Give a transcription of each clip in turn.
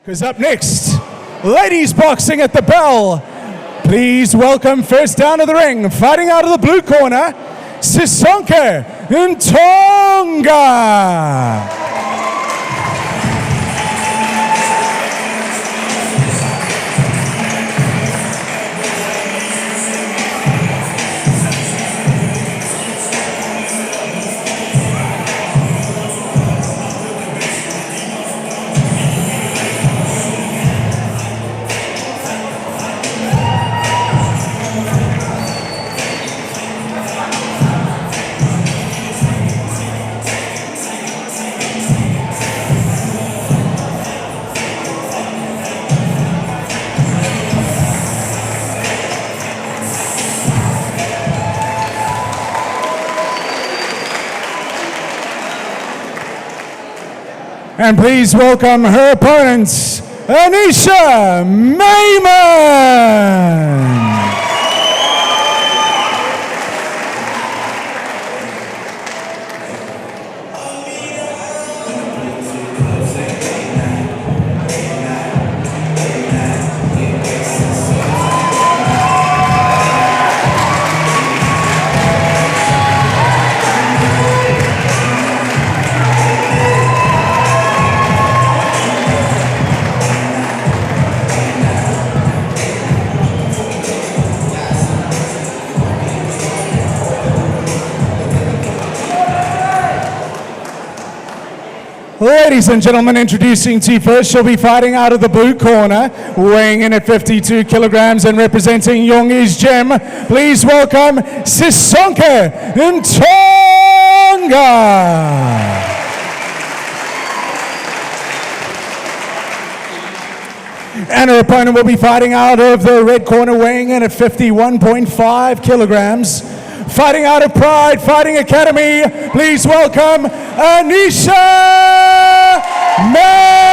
Because up next, ladies boxing at the bell. Please welcome first down to the ring, fighting out of the blue corner, Sisonke Nthonga. And please welcome her opponents, Aneesha, Mayman. Ladies and gentlemen, introducing to you first, she'll be fighting out of the blue corner, weighing in at 52 kilograms and representing Yongi's gem. Please welcome Sisonke Nthonga. And her opponent will be fighting out of the red corner, weighing in at 51.5 kilograms. Fighting out of Pride Fighting Academy, please welcome Aneesha Mayman.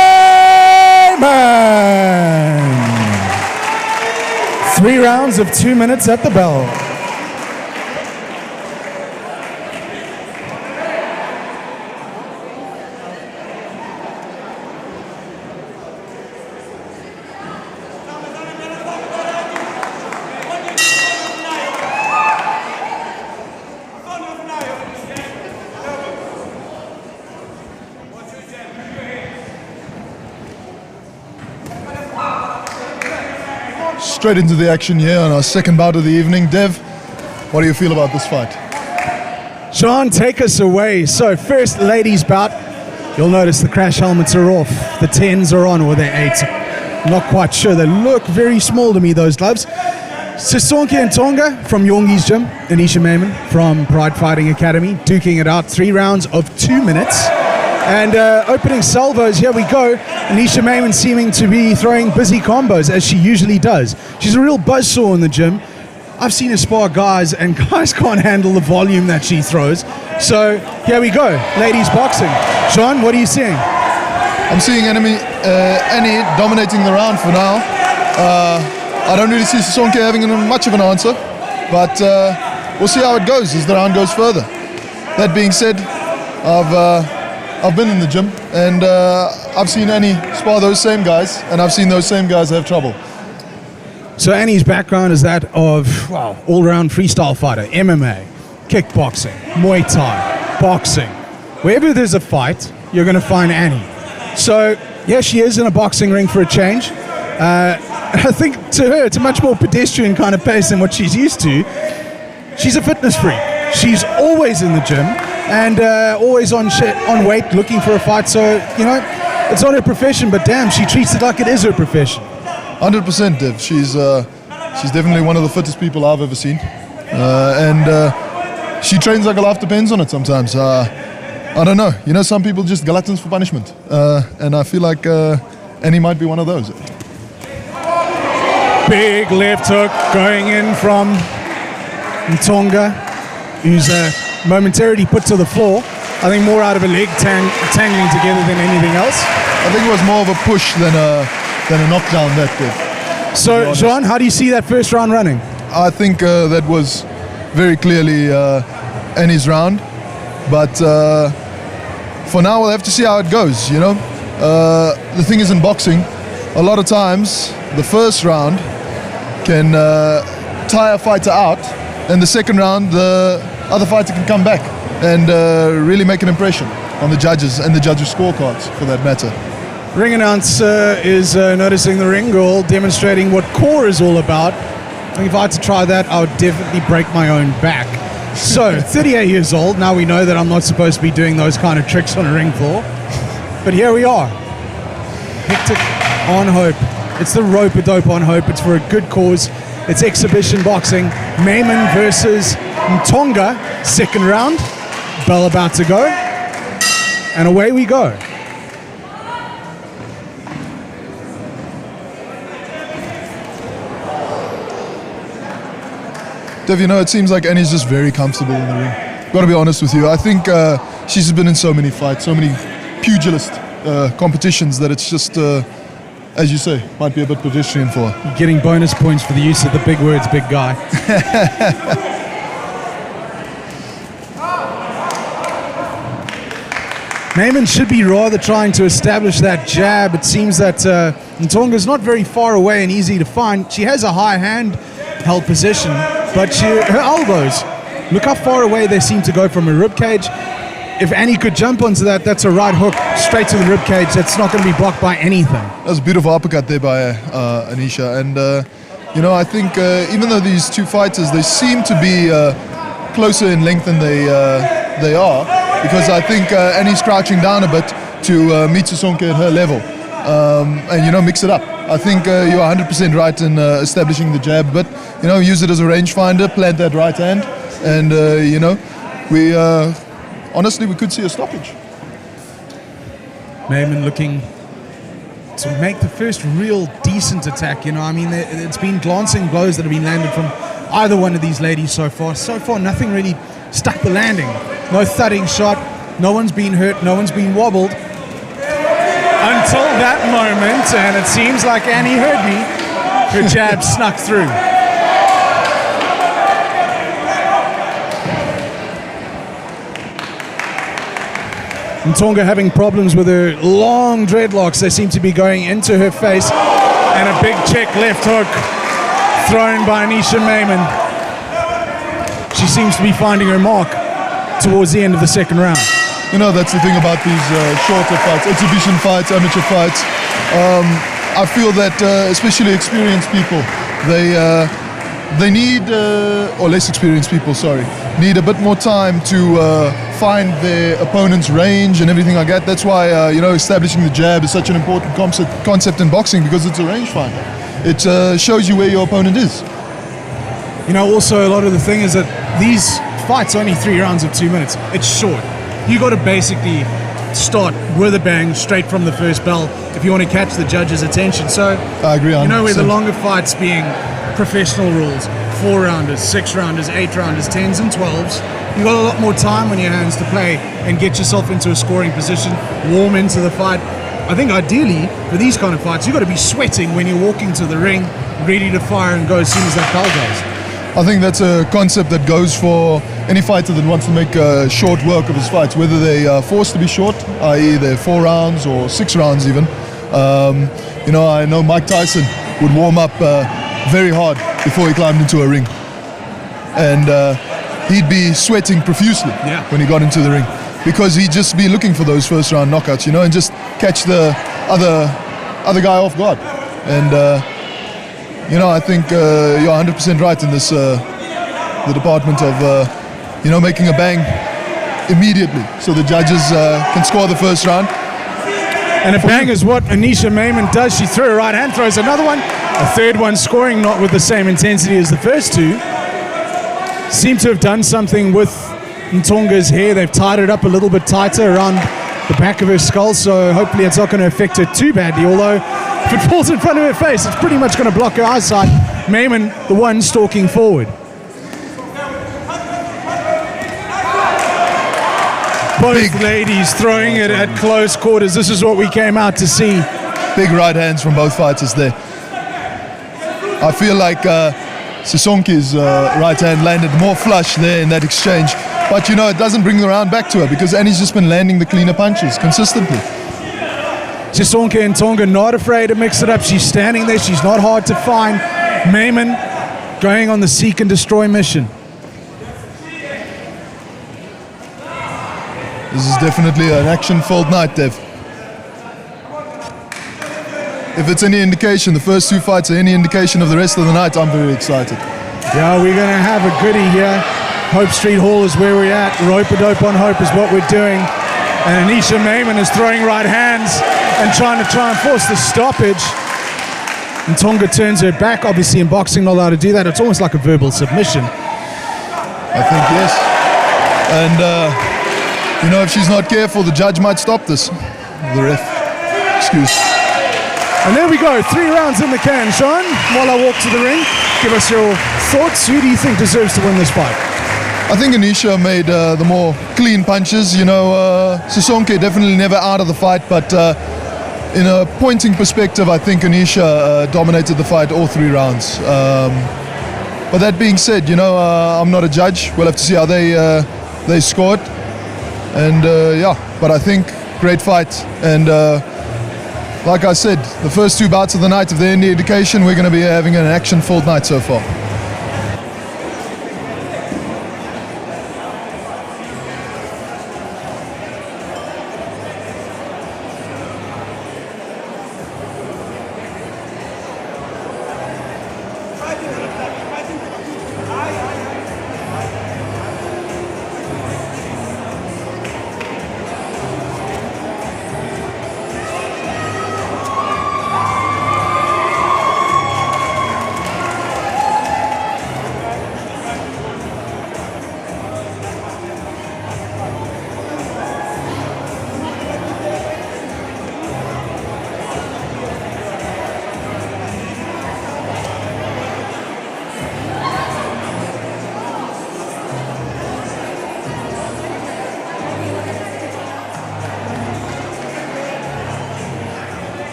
3 rounds of 2 minutes at the bell. Straight into the action here on our second bout of the evening. Dev, what do you feel about this fight? John, take us away. So first ladies bout, you'll notice the crash helmets are off, the 10s are on, or they're 8s. Not quite sure, they look very small to me, those gloves. Sisonke Nthonga from Yongi's gym, Aneesha Mayman from Pride Fighting Academy, duking it out, 3 rounds of 2 minutes. And opening salvos, here we go. Aneesha Mayman seeming to be throwing busy combos, as she usually does. She's a real buzzsaw in the gym. I've seen her spar guys, and guys can't handle the volume that she throws. So here we go, ladies boxing. Sean, what are you seeing? I'm seeing Annie dominating the round for now. I don't really see Sisonke having much of an answer, but we'll see how it goes as the round goes further. That being said, I've been in the gym, and I've seen Annie spar those same guys, and I've seen those same guys have trouble. So Annie's background is that of, well, all-round freestyle fighter, MMA, kickboxing, Muay Thai, boxing. Wherever there's a fight, you're going to find Annie. So, yeah, she is in a boxing ring for a change. I think to her, it's a much more pedestrian kind of pace than what she's used to. She's a fitness freak. She's always in the gym. And always on weight, looking for a fight. So, you know, it's not her profession, but damn, she treats it like it is her profession. 100%, Dev. She's definitely one of the fittest people I've ever seen. And she trains like her life depends on it sometimes. I don't know. You know, some people just gluttons for punishment. And I feel like Annie might be one of those. Big left hook going in from Nthonga, who's momentarily put to the floor. I think more out of a leg tangling together than anything else. I think it was more of a push than a knockdown that did. So, Jean, how do you see that first round running? I think that was very clearly Annie's round. But for now, we'll have to see how it goes, you know. The thing is, in boxing, a lot of times the first round can tire a fighter out, and the second round the other fighter can come back and really make an impression on the judges and the judges' scorecards, for that matter. Ring announcer is noticing the ring girl, demonstrating what core is all about. I think if I had to try that, I would definitely break my own back. So, 38 years old, now we know that I'm not supposed to be doing those kind of tricks on a ring floor. But here we are. Hectic on hope. It's the rope-a-dope on hope. It's for a good cause. It's exhibition boxing. Mayman versus Nthonga, second round. Bell about to go. And away we go. Dev, you know, it seems like Annie's just very comfortable in the ring. Got to be honest with you. I think she's been in so many fights, so many pugilist competitions that it's just, as you say, might be a bit pedestrian for her. You're getting bonus points for the use of the big words, big guy. Mayman should be rather trying to establish that jab. It seems that Nthonga's not very far away and easy to find. She has a high hand-held position, but her elbows, look how far away they seem to go from her ribcage. If Annie could jump onto that, that's a right hook straight to the ribcage. That's not going to be blocked by anything. That was a beautiful uppercut there by Aneesha. And, you know, I think even though these two fighters, they seem to be closer in length than they are, because I think Annie's crouching down a bit to meet Sisonke at her level and, you know, mix it up. I think you're 100% right in establishing the jab, but, you know, use it as a rangefinder, plant that right hand, and, you know, we honestly, we could see a stoppage. Mayman looking to make the first real decent attack. You know, I mean, it's been glancing blows that have been landed from either one of these ladies so far. So far, nothing really stuck the landing. No thudding shot. No one's been hurt. No one's been wobbled. Until that moment, and it seems like Annie heard me, her jab snuck through. Nthonga having problems with her long dreadlocks. They seem to be going into her face. And a big check left hook thrown by Aneesha Mayman. She seems to be finding her mark towards the end of the second round. You know, that's the thing about these shorter fights, exhibition fights, amateur fights. I feel that especially experienced people, they need, or less experienced people, sorry, need a bit more time to find their opponent's range and everything like that. That's why, you know, establishing the jab is such an important concept in boxing, because it's a rangefinder. It shows you where your opponent is. You know, also a lot of the thing is that these fights are only 3 rounds of 2 minutes. It's short. You got to basically start with a bang straight from the first bell if you want to catch the judge's attention. So I agree. 100%. You know, where the longer fights being professional rules, 4-rounders, 6-rounders, 8-rounders, 10s and 12s, you got a lot more time on your hands to play and get yourself into a scoring position, warm into the fight. I think ideally for these kind of fights, you got to be sweating when you're walking to the ring, ready to fire and go as soon as that bell goes. I think that's a concept that goes for any fighter that wants to make short work of his fights, whether they are forced to be short, i.e. they're 4 rounds or 6 rounds even. You know, I know Mike Tyson would warm up very hard before he climbed into a ring. And he'd be sweating profusely when he got into the ring, because he'd just be looking for those first round knockouts, you know, and just catch the other guy off guard. And you know, I think you're 100% right in this, the department of, you know, making a bang immediately so the judges can score the first round. And a bang is what Aneesha Mayman does. She threw a right hand, throws another one, a third one scoring, not with the same intensity as the first two. Seem to have done something with Nthonga's hair. They've tied it up a little bit tighter around the back of her skull, so hopefully it's not going to affect her too badly, although if it falls in front of her face, it's pretty much going to block her eyesight. Mayman, the one stalking forward. Both ladies throwing it at close quarters. This is what we came out to see. Big right hands from both fighters there. I feel like Sisonke's right hand landed more flush there in that exchange. But, you know, it doesn't bring the round back to her, because Annie's just been landing the cleaner punches consistently. Sisonke and Nthonga not afraid to mix it up. She's standing there. She's not hard to find. Mayman going on the seek and destroy mission. This is definitely an action-filled night, Dev. If it's any indication, the first two fights are any indication of the rest of the night, I'm very excited. Yeah, we're going to have a goodie here. Hope Street Hall is where we're at. Rope-a-dope on Hope is what we're doing. And Aneesha Mayman is throwing right hands and trying to force the stoppage. And Nthonga turns her back. Obviously in boxing, not allowed to do that. It's almost like a verbal submission. I think yes. And you know, if she's not careful, the judge might stop this. The ref. Excuse. And there we go, 3 rounds in the can. Sean, while I walk to the ring, give us your thoughts. Who do you think deserves to win this fight? I think Aneesha made the more clean punches. You know, Sisonke definitely never out of the fight, but in a pointing perspective, I think Aneesha dominated the fight all 3 rounds. But that being said, you know, I'm not a judge. We'll have to see how they scored. And yeah, but I think great fight. And like I said, the first 2 bouts of the night, if they're any indication, we're going to be having an action-filled night so far.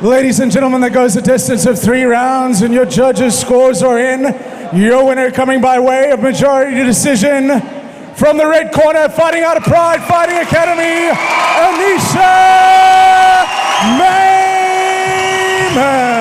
Ladies and gentlemen, that goes a distance of 3 rounds, and your judges' scores are in. Your winner coming by way of majority decision from the red corner, fighting out of Pride Fighting Academy, Aneesha Mayman.